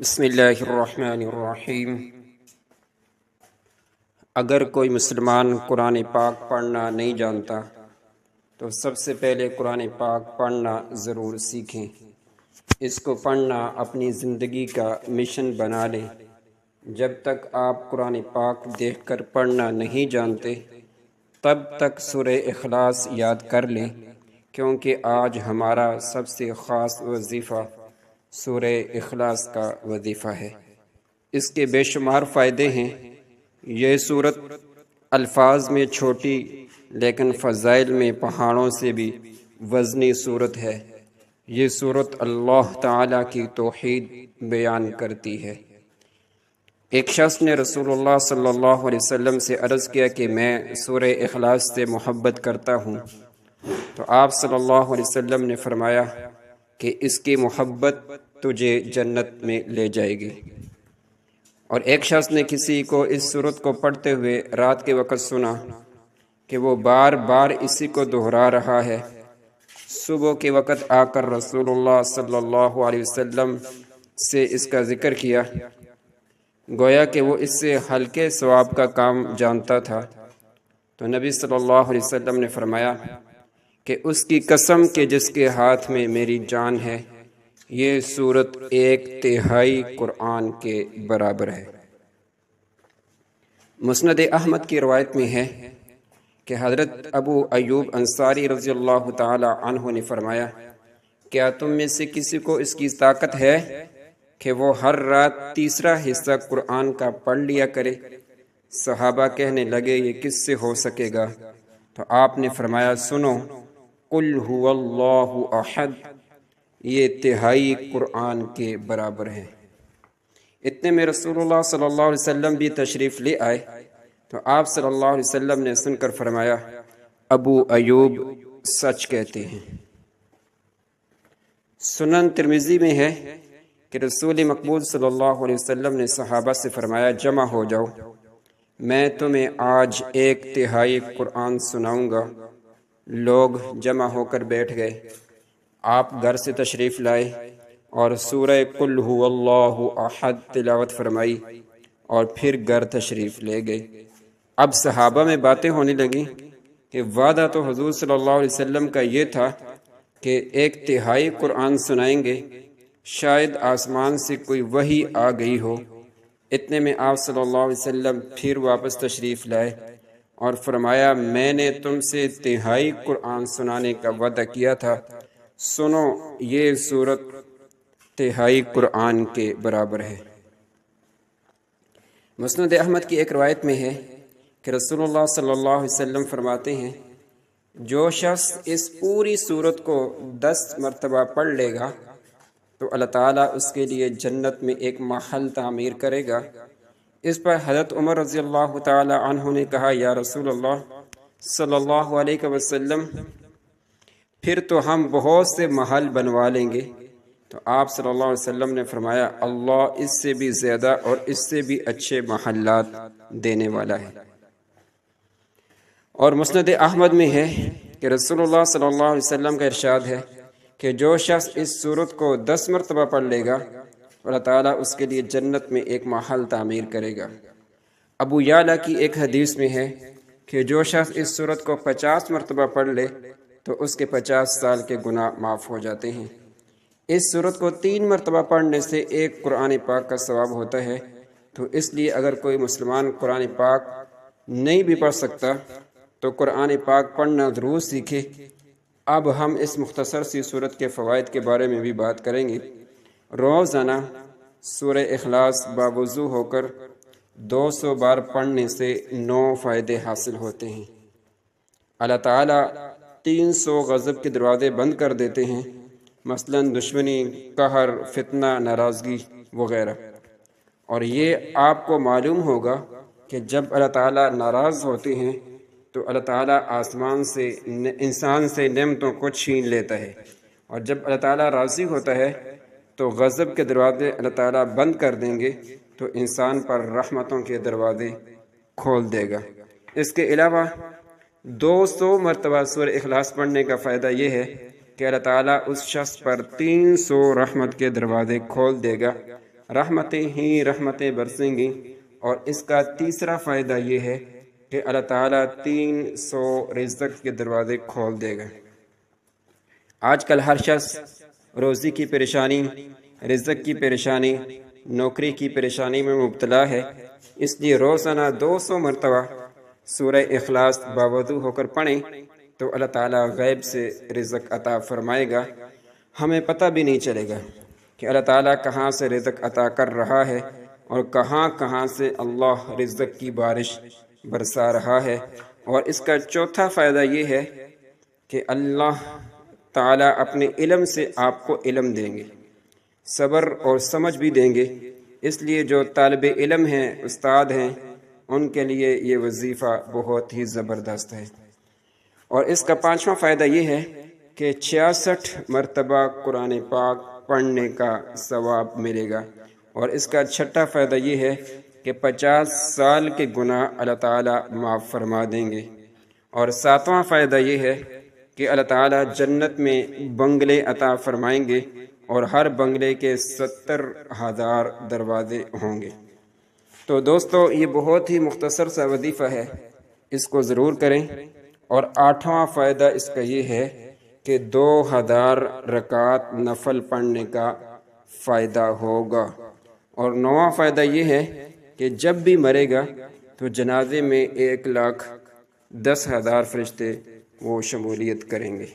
بسم اللہ الرحمن الرحیم۔ اگر کوئی مسلمان قرآن پاک پڑھنا نہیں جانتا تو سب سے پہلے قرآن پاک پڑھنا ضرور سیکھیں۔ اس کو پڑھنا اپنی زندگی کا مشن بنا لیں۔ جب تک آپ قرآن پاک دیکھ کر پڑھنا نہیں جانتے تب تک سورہ اخلاص یاد کر لیں، کیونکہ آج ہمارا سب سے خاص وظیفہ سورہ اخلاص کا وظیفہ ہے۔ اس کے بے شمار فائدے ہیں۔ یہ سورت الفاظ میں چھوٹی لیکن فضائل میں پہاڑوں سے بھی وزنی سورت ہے۔ یہ سورت اللہ تعالیٰ کی توحید بیان کرتی ہے۔ ایک شخص نے رسول اللہ صلی اللہ علیہ وسلم سے عرض کیا کہ میں سورہ اخلاص سے محبت کرتا ہوں، تو آپ صلی اللہ علیہ وسلم نے فرمایا کہ اس کی محبت تجھے جنت میں لے جائے گی۔ اور ایک شخص نے کسی کو اس سورت کو پڑھتے ہوئے رات کے وقت سنا کہ وہ بار بار اسی کو دہرا رہا ہے۔ صبح کے وقت آ کر رسول اللہ صلی اللہ علیہ وسلم سے اس کا ذکر کیا، گویا کہ وہ اس سے ہلکے ثواب کا کام جانتا تھا۔ تو نبی صلی اللہ علیہ وسلم نے فرمایا کہ اس کی قسم کہ جس کے ہاتھ میں میری جان ہے، یہ سورت 1/3 قرآن کے برابر ہے۔ مسند احمد کی روایت میں ہے کہ حضرت ابو ایوب انصاری رضی اللہ تعالی عنہ نے فرمایا، کیا تم میں سے کسی کو اس کی طاقت ہے کہ وہ ہر رات تیسرا حصہ قرآن کا پڑھ لیا کرے؟ صحابہ کہنے لگے، یہ کس سے ہو سکے گا؟ تو آپ نے فرمایا، سنو، قل هو اللہ احد، یہ 1/3 قرآن کے برابر ہے۔ اتنے میں رسول اللہ صلی اللہ علیہ وسلم بھی تشریف لے آئے، تو آپ صلی اللہ علیہ وسلم نے سن کر فرمایا، ابو ایوب سچ کہتے ہیں۔ سنن ترمذی میں ہے کہ رسول مقبول صلی اللہ علیہ وسلم نے صحابہ سے فرمایا، جمع ہو جاؤ، میں تمہیں آج 1/3 قرآن سناؤں گا۔ لوگ جمع ہو کر بیٹھ گئے۔ آپ گھر سے تشریف لائے اور سورہ قل هو اللہ احد تلاوت فرمائی اور پھر گھر تشریف لے گئے۔ اب صحابہ میں باتیں ہونے لگیں کہ وعدہ تو حضور صلی اللہ علیہ وسلم کا یہ تھا کہ 1/3 قرآن سنائیں گے، شاید آسمان سے کوئی وحی آ گئی ہو۔ اتنے میں آپ صلی اللہ علیہ وسلم پھر واپس تشریف لائے اور فرمایا، میں نے تم سے 1/3 قرآن سنانے کا وعدہ کیا تھا، سنو، یہ سورت 1/3 قرآن کے برابر ہے۔ مسند احمد کی ایک روایت میں ہے کہ رسول اللہ صلی اللہ علیہ وسلم فرماتے ہیں، جو شخص اس پوری سورت کو 10 مرتبہ پڑھ لے گا تو اللہ تعالیٰ اس کے لیے جنت میں ایک محل تعمیر کرے گا۔ اس پر حضرت عمر رضی اللہ تعالی عنہ نے کہا، یا رسول اللہ صلی اللہ علیہ وسلم، پھر تو ہم بہت سے محل بنوا لیں گے۔ تو آپ صلی اللہ علیہ وسلم نے فرمایا، اللہ اس سے بھی زیادہ اور اس سے بھی اچھے محلات دینے والا ہے۔ اور مسند احمد میں ہے کہ رسول اللہ صلی اللہ علیہ وسلم کا ارشاد ہے کہ جو شخص اس سورت کو 10 مرتبہ پڑھ لے گا اللہ تعالیٰ اس کے لیے جنت میں ایک محل تعمیر کرے گا۔ ابو یعلا کی ایک حدیث میں ہے کہ جو شخص اس سورت کو 50 مرتبہ پڑھ لے تو اس کے 50 سال کے گناہ معاف ہو جاتے ہیں۔ اس سورت کو 3 مرتبہ پڑھنے سے ایک قرآن پاک کا ثواب ہوتا ہے۔ تو اس لیے اگر کوئی مسلمان قرآن پاک نہیں بھی پڑھ سکتا تو قرآن پاک پڑھنا ضرور سیکھے۔ اب ہم اس مختصر سی سورت کے فوائد کے بارے میں بھی بات کریں گے۔ روزانہ سورہ اخلاص باوضو ہو کر 200 بار پڑھنے سے 9 فائدے حاصل ہوتے ہیں۔ اللہ تعالیٰ 300 غضب کے دروازے بند کر دیتے ہیں، مثلا دشمنی، قہر، فتنہ، ناراضگی وغیرہ۔ اور یہ آپ کو معلوم ہوگا کہ جب اللہ تعالیٰ ناراض ہوتے ہیں تو اللہ تعالیٰ آسمان سے انسان سے نعمتوں کو چھین لیتا ہے، اور جب اللہ تعالیٰ راضی ہوتا ہے تو غضب کے دروازے اللہ تعالیٰ بند کر دیں گے تو انسان پر رحمتوں کے دروازے کھول دے گا۔ اس کے علاوہ 200 مرتبہ سورہ اخلاص پڑھنے کا فائدہ یہ ہے کہ اللہ تعالیٰ اس شخص پر 300 رحمت کے دروازے کھول دے گا رحمتیں ہی رحمتیں برسیں گی۔ اور اس کا تیسرا فائدہ یہ ہے کہ اللہ تعالیٰ 300 رزق کے دروازے کھول دے گا۔ آج کل ہر شخص روزی کی پریشانی، رزق کی پریشانی، نوکری کی پریشانی میں مبتلا ہے، اس لیے روزانہ 200 مرتبہ سورہ اخلاص باوضو ہو کر پڑھیں تو اللہ تعالیٰ غیب سے رزق عطا فرمائے گا۔ ہمیں پتہ بھی نہیں چلے گا کہ اللہ تعالیٰ کہاں سے رزق عطا کر رہا ہے اور کہاں کہاں سے اللہ رزق کی بارش برسا رہا ہے۔ اور اس کا چوتھا فائدہ یہ ہے کہ اللہ تعالیٰ اپنے علم سے آپ کو علم دیں گے، صبر اور سمجھ بھی دیں گے۔ اس لیے جو طالب علم ہیں، استاد ہیں، ان کے لیے یہ وظیفہ بہت ہی زبردست ہے۔ اور اس کا پانچواں فائدہ یہ ہے کہ 66 مرتبہ قرآن پاک پڑھنے کا ثواب ملے گا۔ اور اس کا چھٹا فائدہ یہ ہے کہ 50 سال کے گناہ اللہ تعالیٰ معاف فرما دیں گے۔ اور ساتواں فائدہ یہ ہے کہ اللہ تعالیٰ جنت میں بنگلے عطا فرمائیں گے اور ہر بنگلے کے 70,000 دروازے ہوں گے۔ تو دوستو، یہ بہت ہی مختصر سا وظیفہ ہے، اس کو ضرور کریں۔ اور 8واں فائدہ اس کا یہ ہے کہ 2000 رکعت نفل پڑھنے کا فائدہ ہوگا۔ اور 9واں فائدہ یہ ہے کہ جب بھی مرے گا تو جنازے میں 1,10,000 فرشتے وہ شمولیت کریں گے۔